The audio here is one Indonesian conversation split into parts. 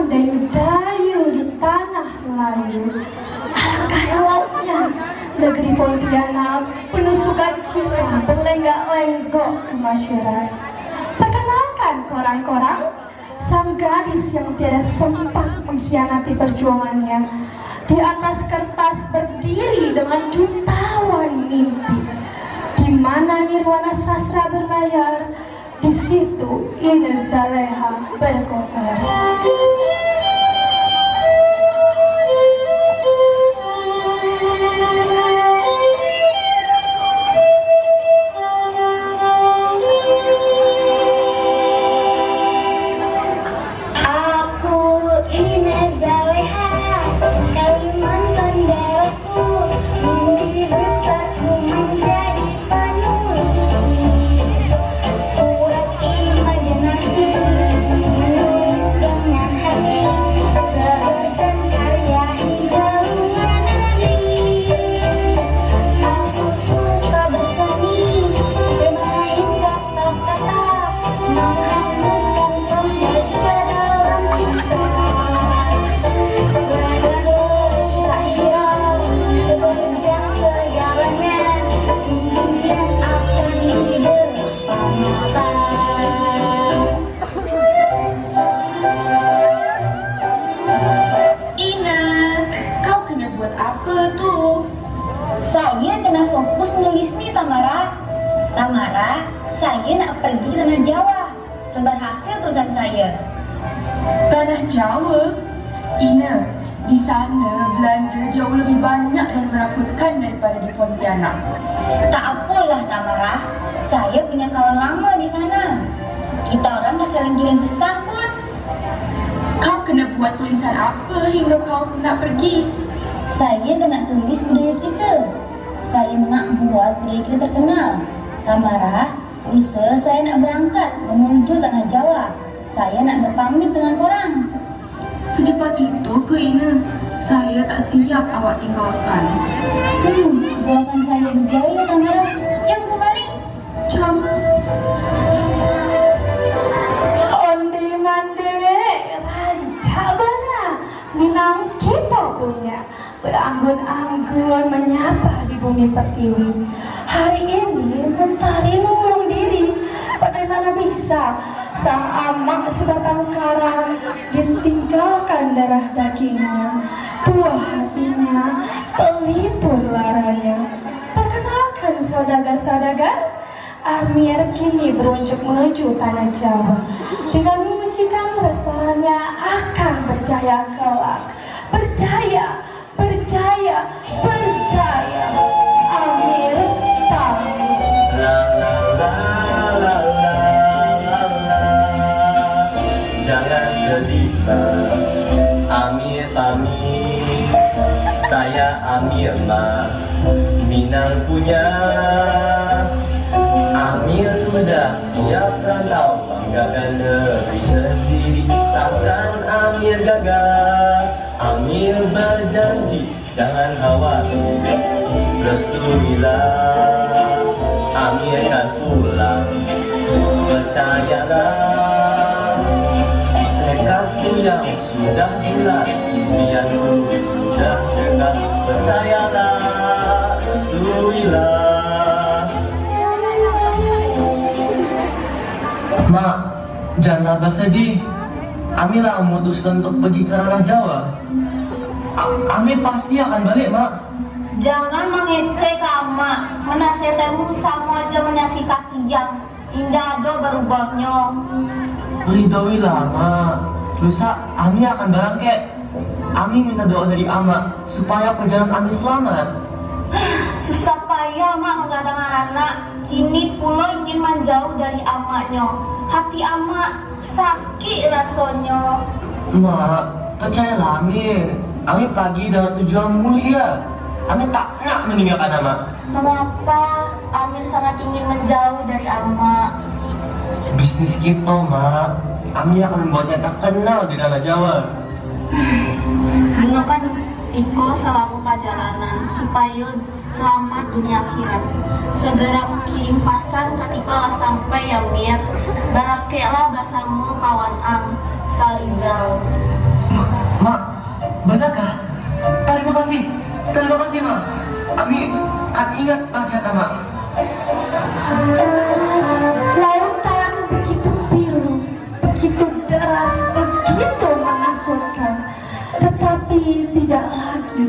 mendayu-dayu di tanah Melayu. Alangkah eloknya negeri Pontianak penuh sukacita berlenggak-lenggok kemasyuran. Perkenalkan korang-korang, sang gadis yang tiada sempat mengkhianati perjuangannya. Di atas kertas berdiri dengan jutawan mimpi. Di mana nirwana sastra berlayar, di situ Ines Zaleha berkobar. Saya kena fokus nulis nih, Tamara. Tamara, saya nak pergi tanah Jawa. Sebar hasil tulisan saya. Tanah Jawa? Ina, di sana Belanda jauh lebih banyak dan menakutkan daripada di Pontianak. Tak apalah, Tamara. Saya punya kawan lama di sana. Kita orang dah saling kirim pesan pun. Kau kena buat tulisan apa hingga kau nak pergi? Saya nak tulis budaya kita. Saya nak buat budaya kita terkenal. Tamara, lusa saya nak berangkat menuju tanah Jawa. Saya nak berpamit dengan korang. Secepat itu ke Ina? Saya tak siap awak tinggalkan. Doakan saya berjaya, Tamara. Jom kembali. Jom. Onde-mande, raja bana, Minang kita punya. Beranggun-anggun menyapa di bumi pertiwi. Hari ini mentari mengurung diri. Bagaimana bisa sang amak sebatang kara ditinggalkan darah dagingnya, buah hatinya, pelipur laranya. Perkenalkan saudagar-saudagar, Amir kini berunjuk menuju tanah Jawa. Dengan menguncikan restorannya akan berjaya kelak. Berjaya, berjaya, berjaya. Amir pamit. La la la la la la la. Jangan sedihlah, Amir pamit. Saya Amir mah Minang punya. Amir sudah siap rantau, banggakan negeri sendiri. Takkan Amir gagal. Amir berjanji, jangan khawatir, restuilah. Amir akan pulang, percayalah. Tekadku yang sudah bulat, impianku sudah dekat. Percayalah, restuilah. Mak, janganlah bersedih. Ami lah memutuskan untuk pergi ke tanah Jawa. Ami pasti akan balik, Mak. Jangan mengecek ke Amak. Menasihatmu sama aja menasihati yang indah do berubahnya. Ridhoilah, Mak. Lusa Ami akan berangkat. Ami minta doa dari Ama supaya perjalanan Ami selamat. Susah payah Mak menggadang anak. Kini pula ingin menjauh dari amaknya. Hati amak sakit rasanya. Mak, percayalah Ami. Ami pergi dengan tujuan mulia. Ami tak nak meninggalkan Ama. Mengapa Amir sangat ingin menjauh dari amak? Bisnis kita, Mak. Ami akan membuatnya terkenal di tanah Jawa. Gunakan Iko selama perjalanan supaya selamat dunia akhirat. Segera kirim pesan ketika sampai Amir. Barakeklah bersama kawan Am Salizal. Terima kasih, Ma. Kami akan ingat nasihat Ma. Lautan begitu biru, begitu deras, begitu menakutkan. Tetapi tidak lagi.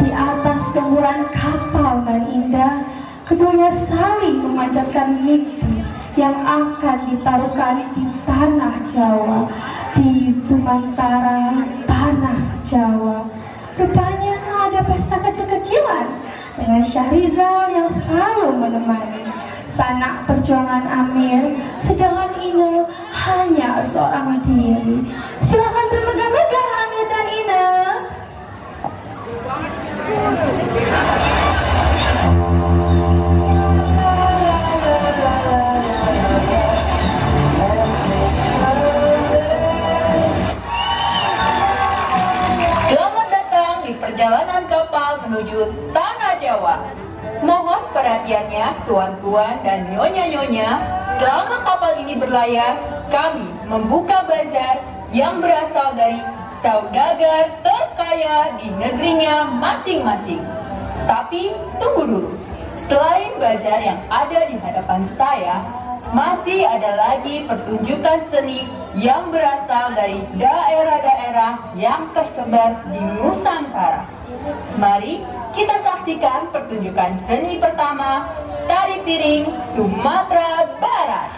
Di atas gemburan kapal nan indah, keduanya saling memanjatkan mimpi yang akan ditaruhkan di tanah Jawa, di Bumantara tanah Jawa. Rupanya ada pesta kecil-kecilan dengan Syahrizal yang selalu menemani. Sanak perjuangan Amir, sedangkan Ine hanya seorang diri. Silakan bermegah-megah Amir dan Ine. Selamat datang di perjalanan kapal menuju Tanah Jawa. Mohon perhatiannya tuan-tuan dan nyonya-nyonya. Selama kapal ini berlayar, kami membuka bazar yang berasal dari saudagar terkaya di negerinya masing-masing. Tapi tunggu dulu. Selain bazar yang ada di hadapan saya, masih ada lagi pertunjukan seni yang berasal dari daerah-daerah yang tersebar di Nusantara. Mari kita saksikan pertunjukan seni pertama, Tari Piring Sumatera Barat.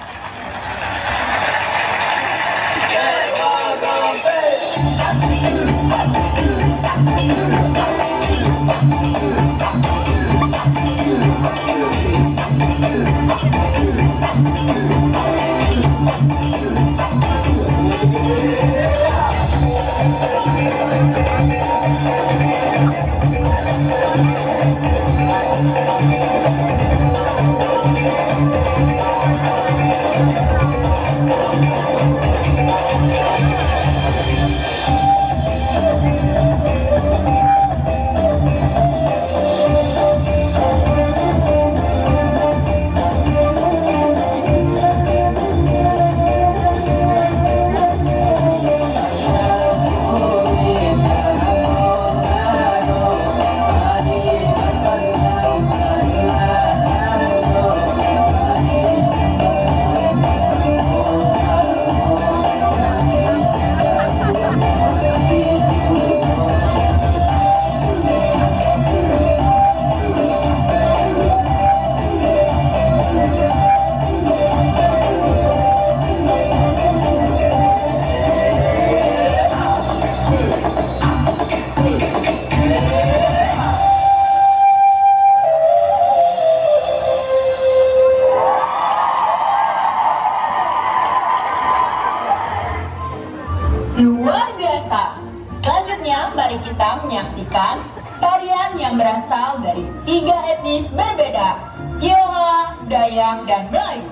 Luar biasa. Selanjutnya mari kita menyaksikan tarian yang berasal dari 3 etnis berbeda, Tionghoa, Dayak, dan Melayu.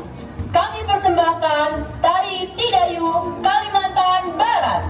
Kami persembahkan tari Tidayu Kalimantan Barat.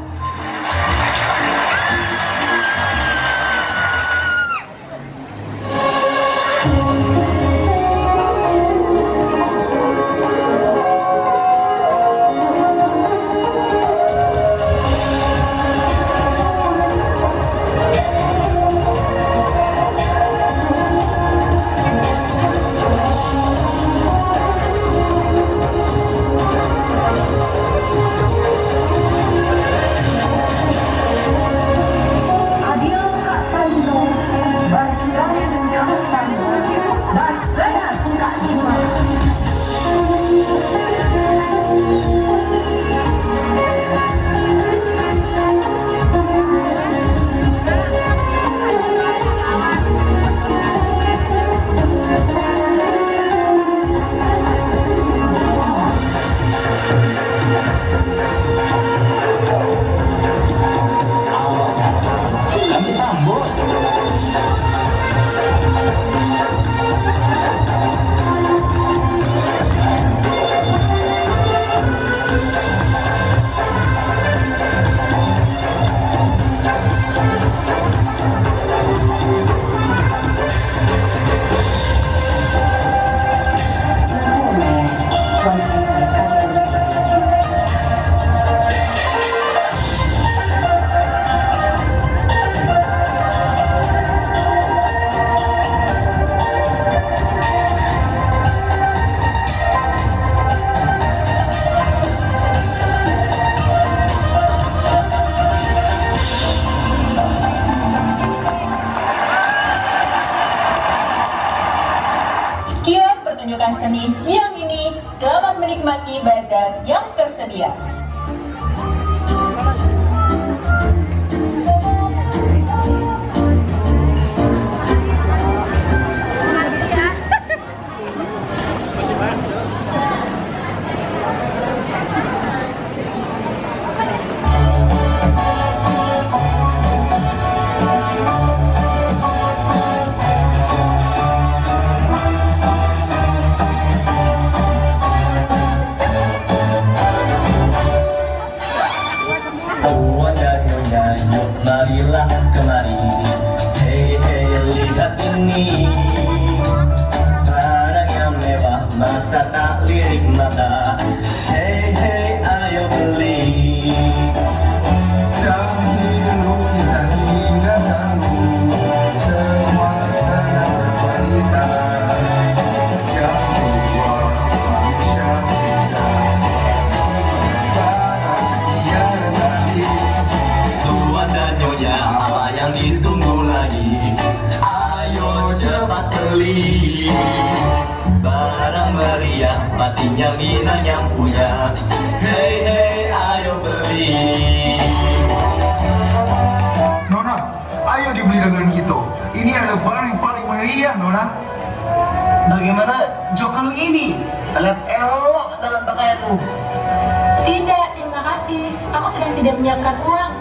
beli. Barang meriah pastinya Minang yang punya. Hei hei ayo beli. Nona, ayo dibeli dengan kita. Ini adalah barang yang paling meriah, Nona. Bagaimana Jo kalung ini? Lihat elok dalam pakaianmu. Tidak, terima kasih. Aku sedang tidak menyiapkan uang.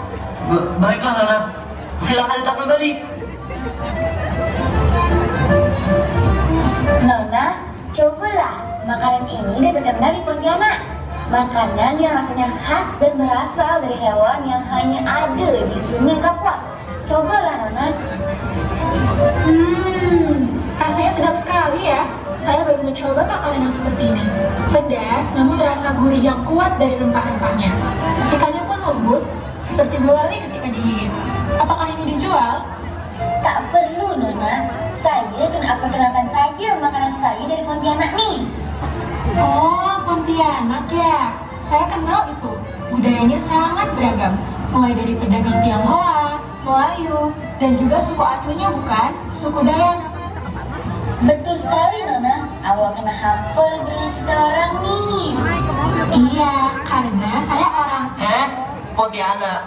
Baiklah Nona, silakan tetap kembali. Nona, cobalah makanan ini dari terkenal di Pontianak. Makanan yang rasanya khas dan berasal dari hewan yang hanya ada di Sungai Kapuas. Cobalah Nona. Rasanya sedap sekali ya. Saya baru mencoba makanan yang seperti ini. Pedas, namun terasa gurih yang kuat dari rempah-rempahnya. Ikannya pun lembut, seperti gulali ketika digigit. Apakah ini dijual? Tak perlu Nona. Saya kena perkenalkan saja makanan saya dari Pontianak nih. Oh, Pontianak ya. Saya kenal itu. Budayanya sangat beragam. Mulai dari pedagang Tionghoa, Melayu, dan juga suku aslinya bukan? Suku Dayak. Betul sekali Nona. Awak kena hafal budaya kita orang nih. Iya, karena saya orang. Pontianak,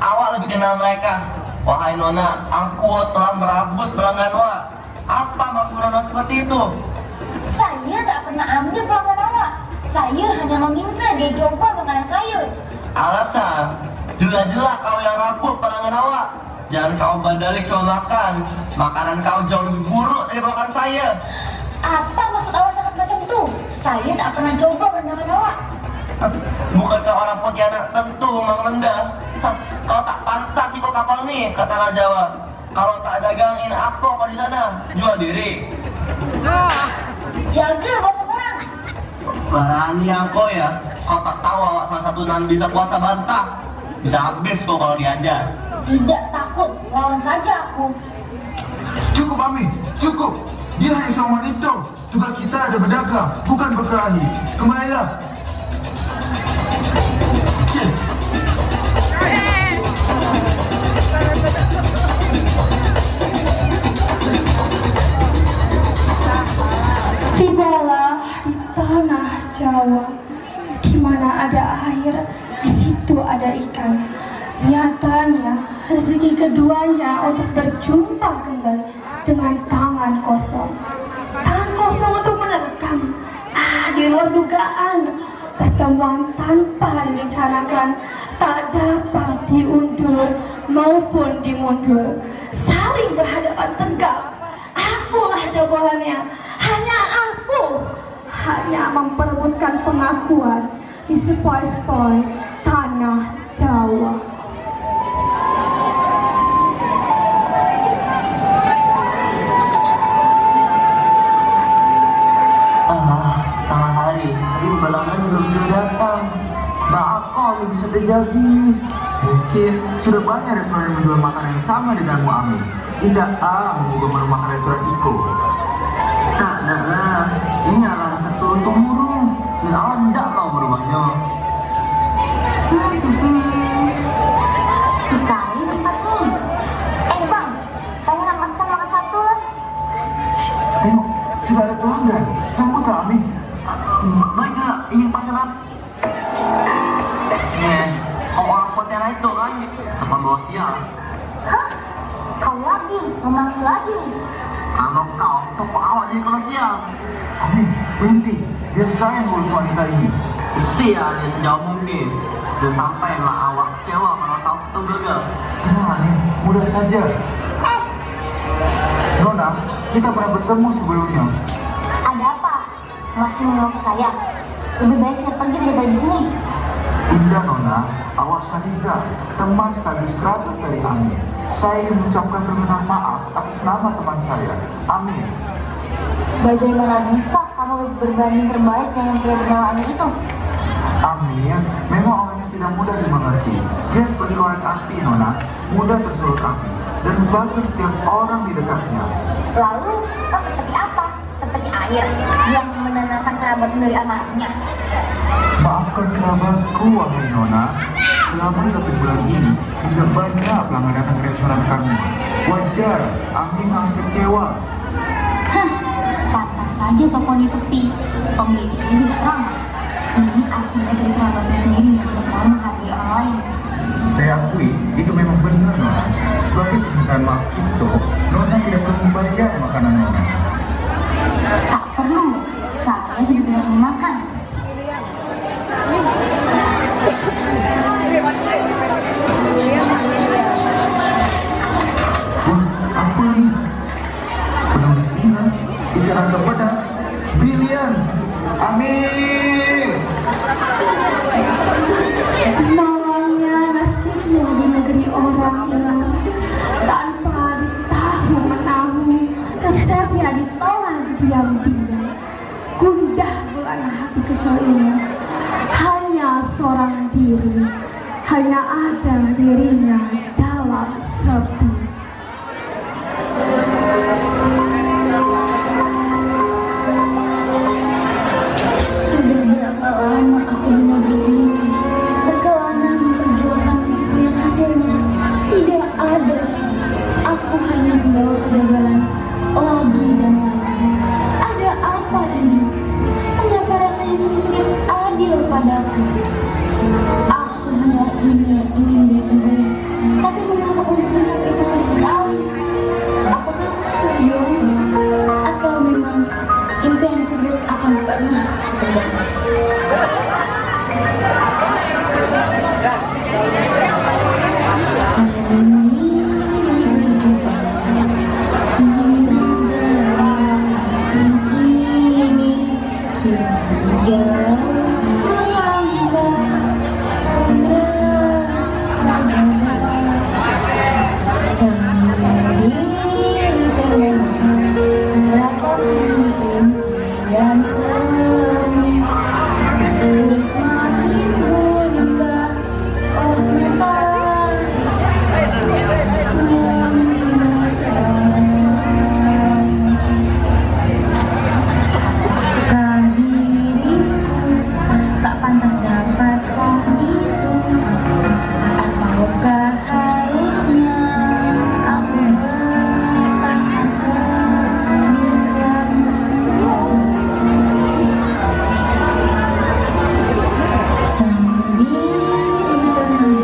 awak lebih kenal mereka. Wahai Nona, aku telah merabut pelanggan awak. Apa maksud Nona seperti itu? Saya tak pernah ambil pelanggan awak. Saya hanya meminta dia coba makanan saya. Alasan, jelas-jelas kau yang rabut pelanggan awak. Jangan kau balik coba makan. Makanan kau jauh lebih buruk dari makanan saya. Apa maksud awak sangat macam itu? Saya tak pernah coba rendahkan awak. Bukankah orang Pontianak tentu memang rendah? Kau tak pantas ikut kapal nih, kata Tanah Jawa. Kalau tak dagangin apa kau di sana? Jual diri. Jaga bahasa orang. Berani kau ya. Kau tak tahu awak salah satu nan bisa puasa bantah. Bisa habis kau kalau diajar. Tidak takut, lawan saja aku. Cukup Ami, cukup. Dia hanya seorang wanita. Tugas kita ada berdagang, bukan berkelahi. Kembalilah. Cih. Tibalah di tanah Jawa, di mana ada air, di situ ada ikan. Nyatanya rezeki keduanya untuk berjumpa kembali dengan tangan kosong. Tangan kosong untuk menerkam. Di luar dugaan, pertemuan tanpa direncanakan, tak dapat diundur maupun dimundur. Saling berhadapan tegak. Akulah jagoannya. Hanya aku. Hanya memperebutkan pengakuan di sepoi-sepoi tanah Jawa. Tengah hari, tapi pelanggan belum juga datang. Apa yang bisa terjadi? Mungkin sudah banyak restoran yang menjual makanan yang sama denganmu Ami. Indah mengubah menu makan restoran Iko. Tak lah, ini adalah satu untuk murung. Dan awak tidak mau merubahnya. Sekali tempat nih. Bang, saya nak pesan makan satu lah. Tengok, sudah ada pelanggan. Sambutlah Ami. Baiklah, ingin pesan apa? Kau orang Pontianak itu kan? Sampai bawa siang. Hah? Kau lagi? Memanggil lagi? Kalau kau, toko awak jadi kalau siang. Ami, berhenti. Biar saya yang urus wanita ini. Siang dia sejauh mungkin. Dan sampailah awak kecewa kalau tahu kita gagal. Tenang Ami, mudah saja. Nona, kita pernah bertemu sebelumnya. Ada apa? Masih menolak saya? Lebih baik saya pergi daripada di sini. Indah Nona, awak Syahriza, teman sekaligus kerabat dari Ami. Saya ingin mengucapkan permintaan maaf atas nama teman saya, Ami. Bagaimana bisa kamu berbanding terbalik dengan pria bernama Ami itu? Amin memang orang yang tidak mudah dimengerti. Dia seperti korek api, Nona, mudah tersulut api dan membakar setiap orang di dekatnya. Lalu kau seperti apa? Seperti air yang menenangkan kerabatmu dari amarahnya. Maafkan kerabatku, wahai Nona. Selama 1 bulan ini, tidak banyak pelanggan datang ke restoran kami. Wajar, Ami sangat kecewa. Hah, aja toko ini sepi, pemiliknya tidak ramah. Ini akibat dari kerabatmu sendiri yang tidak mau menghargai orang lain. Saya akui itu memang benar, Nona. Sebagai permintaan maaf kita, Nona tidak perlu membayar makanan Nona. Tak perlu, saya sudah tidak mau makan. Wah, apa nih? Penulis Ina, ikan asam pedas, brilian. Amin. Malangnya nasibmu di negeri orang hilang, tanpa ditahu menahu, resepnya ditelan diam-diam. Gundah gulana hati kecil ini, hanya seorang diri, hanya ada dirinya dalam sepi. Sudah berapa lama aku di negeri ini berkelana memperjuangkan buku yang hasilnya tidak ada. Aku hanya membawa kegagalan lagi dan lagi. Ada apa ini? Mengapa rasanya sedikit adil padaku? Aku hanyalah ini yang ingin menjadi penulis, tapi mengapa untuk mencapai itu sulit sekali? Apakah aku berjuang atau memang impianku akan pernah terpegang? Saya sendiri berjuang di negara asing ini, jauh melangkah dan rasa gagal. Sendiri termenung meratapi impian semu, terus makin gundah oleh mata yang basah. Apakah diriku tak pantas dapatkan itu? Ataukah harusnya aku bertahan sendiri tenang,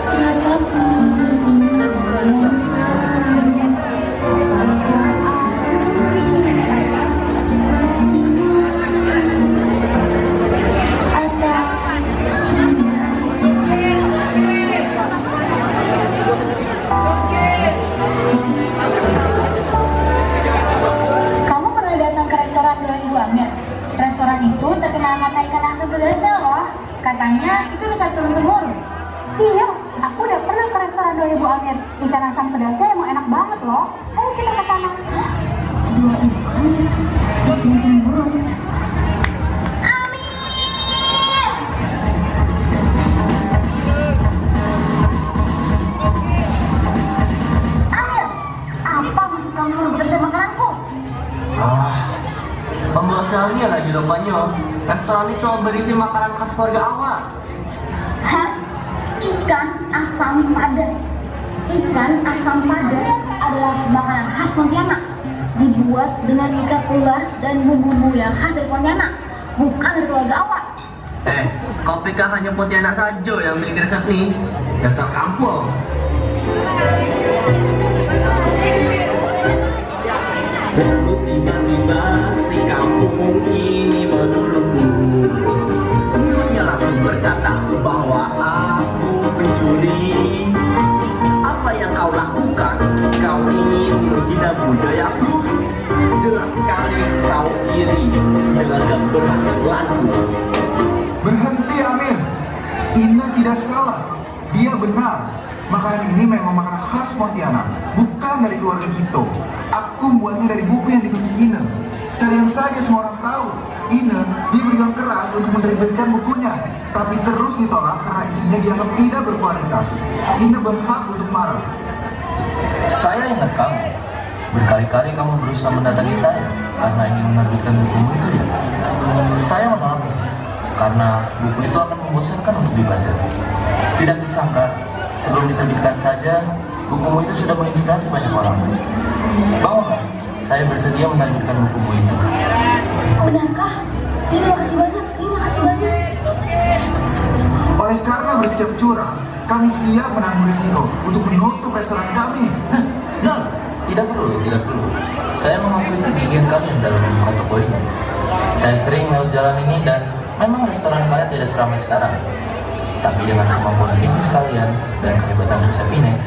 ratapi impian semu. Apakah aku bisa maksimal atau kamu pernah datang ke restoran Doa Ibu Amir? Restoran itu terkenal karena ikan asam pedasnya loh. Katanya itu bisa turun-temurun. Iya, aku udah pernah ke restoran Doa Ibu Amir. Ikan asam pedasnya emang enak banget loh. Ayo kita ke sana. Doa Ibu Amir, bisa turun-temurun. Amir! Amir, apa maksud kamu merebut resep makananku? Pembosannya lagi rupanya. Restoran ini cuma berisi makanan khas keluarga awak. Hah? Ikan asam padas. Ikan asam padas adalah makanan khas Pontianak. Dibuat dengan ikan ular dan bumbu-bumbu yang khas dari Pontianak, bukan dari keluarga awak. Kau pikir hanya Pontianak saja yang memiliki resep ini? Dasar kampung. Lalu tiba-tiba si kampung ini menurutku. Mulutnya langsung berkata bahwa aku pencuri. Apa yang kau lakukan? Kau ingin menghina budayaku? Jelas sekali kau iri dengan keberhasilanku. Berhenti, Amir. Ina tidak salah. Dia benar. Makanan ini memang makanan khas Pontianak, bukan dari keluarga kita. Aku membuatnya dari buku yang ditulis Ina. Sekalian saja semua orang tahu, Ina dia berjuang keras untuk menerbitkan bukunya, tapi terus ditolak karena isinya dianggap tidak berkualitas. Ina berhak untuk marah. Saya ingat kamu. Berkali-kali kamu berusaha mendatangi saya karena ingin menerbitkan bukumu itu ya. Saya menolaknya karena buku itu akan membosankan untuk dibaca. Tidak disangka, sebelum diterbitkan saja, bukumu itu sudah menginspirasi banyak orang. Bangunlah, saya bersedia menerbitkan bukumu itu. Benarkah? Terima kasih banyak, terima kasih banyak. Oleh karena bersikap curang, kami siap menanggung risiko untuk menutup restoran kami. Zal, tidak perlu. Saya mengakui kegigihan kalian dalam membuka toko ini. Saya sering lewat jalan ini dan memang restoran kalian tidak seramai sekarang. Tapi dengan kemampuan bisnis kalian dan kehebatan resep ini,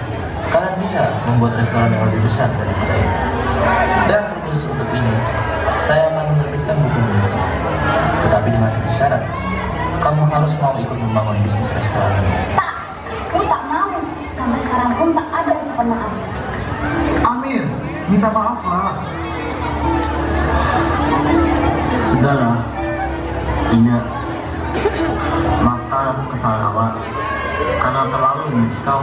kalian bisa membuat restoran yang lebih besar daripada ini. Dan terkhusus untuk ini, saya akan menerbitkan buku itu. Tetapi dengan satu syarat, kamu harus mau ikut membangun bisnis restoran ini. Tak, aku tak mau. Sampai sekarang pun tak ada ucapan maaf. Amir, minta maaflah. Sudahlah, Ina. Maafkan aku kesalahan awak karena terlalu membenci kau.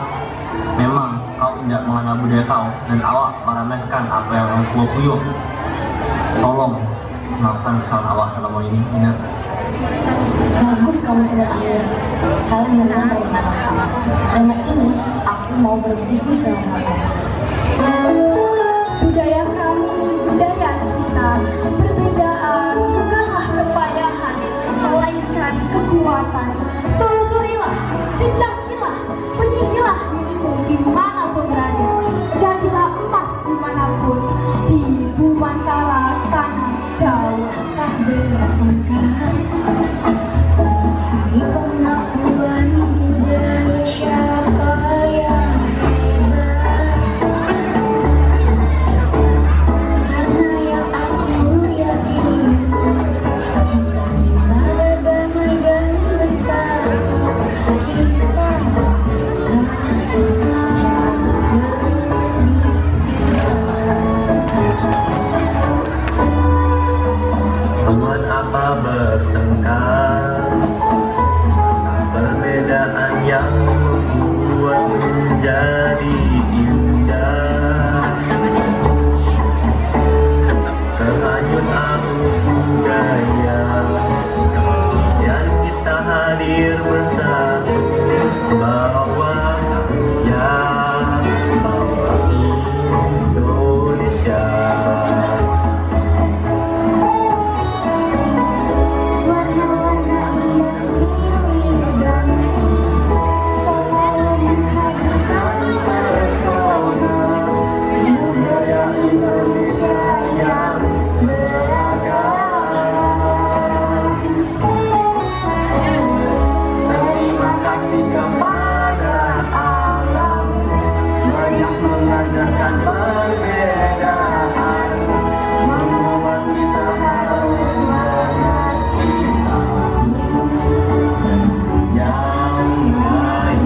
Memang kau tidak mengenal budaya kau dan awak meremehkan apa yang aku kuyuk. Tolong maafkan kesalahan awak selama ini, Ina. Bagus kamu sudah Amir. Saya benar-benar berterima kasih. Dengan ini, aku mau berbisnis dengan kamu. Budaya kami, budaya kita. Perbedaan bukanlah kepayahan, melainkan kekuatan. Telusurilah, jejakilah, penyihirlah dirimu dimanapun berada. Jadilah emas dimanapun, di Bumantara tanah jauh. Apa bertengkar mencari pengakuan budaya siapa yang hebat? Karena yang aku yakini, jika kita berdamai dan bersatu, kita akan jauh lebih Buat apa bertengkar? Perbedaan yang membuat menjadi indah. Terhanyut arus budaya, kemudian kita hadir bersatu. Bawa karya, bawa Indonesia. warna-warna indah silih ganti, selalu menghadirkan pesona budaya Indonesia yang beragam. Terima kasih kepada alam, banyak mengajarkan perbedaan, membuat kita harus mengerti satu yang lain.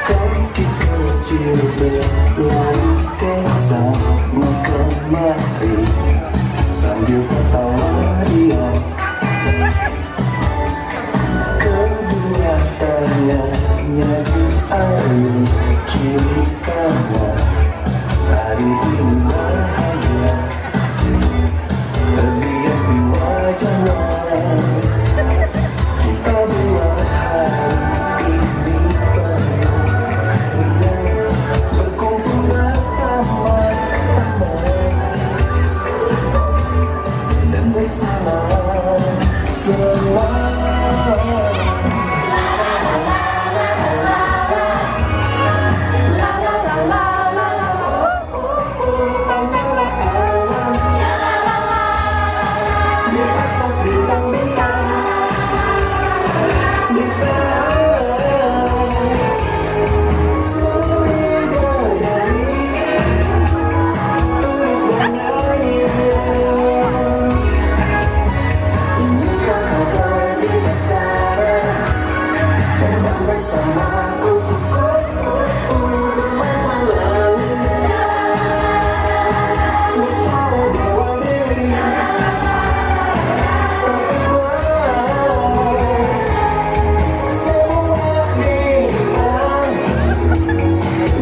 Kaki kecil berlari ke sana kemari sambil tertawa riang. Kedua tangannya diayun kiri kanan. Hari ini bahagia terbias di wajahnya. Kita buat hari ini berkumpul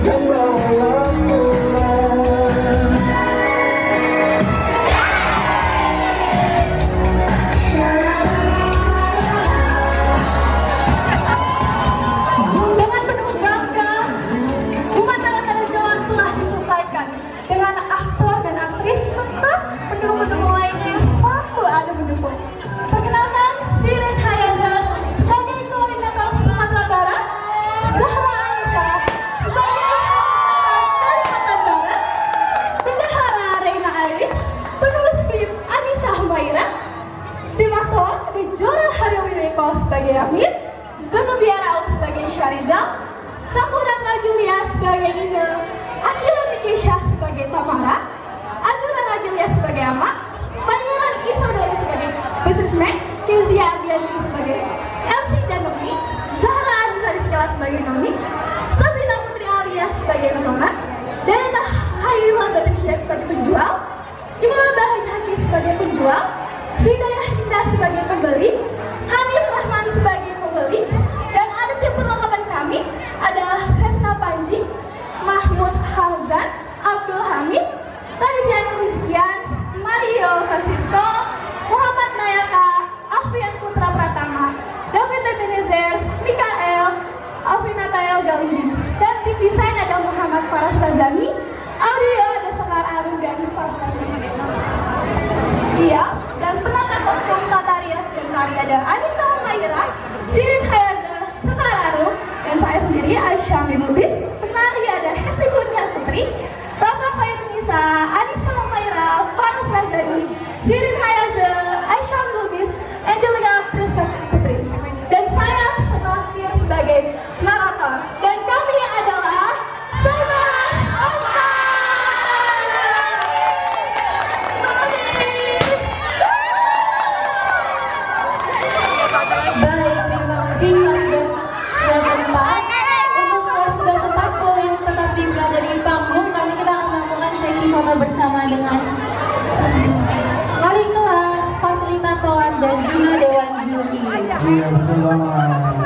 dan bawalah pulang. Dengan penuh bangga, Rumah Tangga Jawa telah diselesaikan dengan aktor dan aktris serta pendukung-pendukung lainnya yang selalu ada mendukung. Perkenalkan, Sirin Hayaza sebagai koordinator Sumatera Barat, Zahra Anissa sebagai Kalimantan Barat, Bendahara Reina Aris, penulis skrip Anissa Humaira, tim aktor ada Joral Haryowiweko sebagai Amir, Zenobia Raul sebagai Syarizal, Sakuran Julia sebagai Ine, Akila Mikesha sebagai Tamara, Azura Nagilia sebagai Ama, Pangeran Isodori sebagai Businessman, Kezia Ardianti sebagai MC dan Nomi, Zahra Anissa Rizkyla sebagai Nomi, Sabrina Putri Alia sebagai Noman, Dana Haila Batrisya sebagai penjual, Imam Bahagia Haki sebagai penjual, Hidayah Indah sebagai pembeli, Hanif Rahman sebagai pembeli, dan ada tim perlengkapan kami adalah Kresna Panji, Mahmud Hauzan, Abdul Hamid, Raditya Rizkian, Mario Francisco, Muhammad Nayaka, Alfian Putra Pratama, David Ebenezer, Mikael, Alvinatael Galindin, dan tim desain ada Muhammad Faras Lazami, audio ada Sekar Arum dan Farhan. Iya, dan penata kostum tata rias dan tari ada Anissa Humaira, Sirin Hayaza, Sekar Arum, dan saya sendiri Aisyah Amin Lubis. Penari ada Hesti Kurnia Putri, Rafa Khairunisa, Anissa Humaira, Faras Lazami, Sirin Hayaza, Aisyah Amin Lubis, Angelica Prisca Putri. Dan saya sebagai sebagai narator. Dan kami adalah Sebelas Oka. Baik, terima kasih kelas 11 Untuk kelas 11 boleh tetap berada di panggung karena kita akan melakukan sesi foto bersama dengan wali kelas, fasilitator, dan juga dewan juri. Iya betul banget.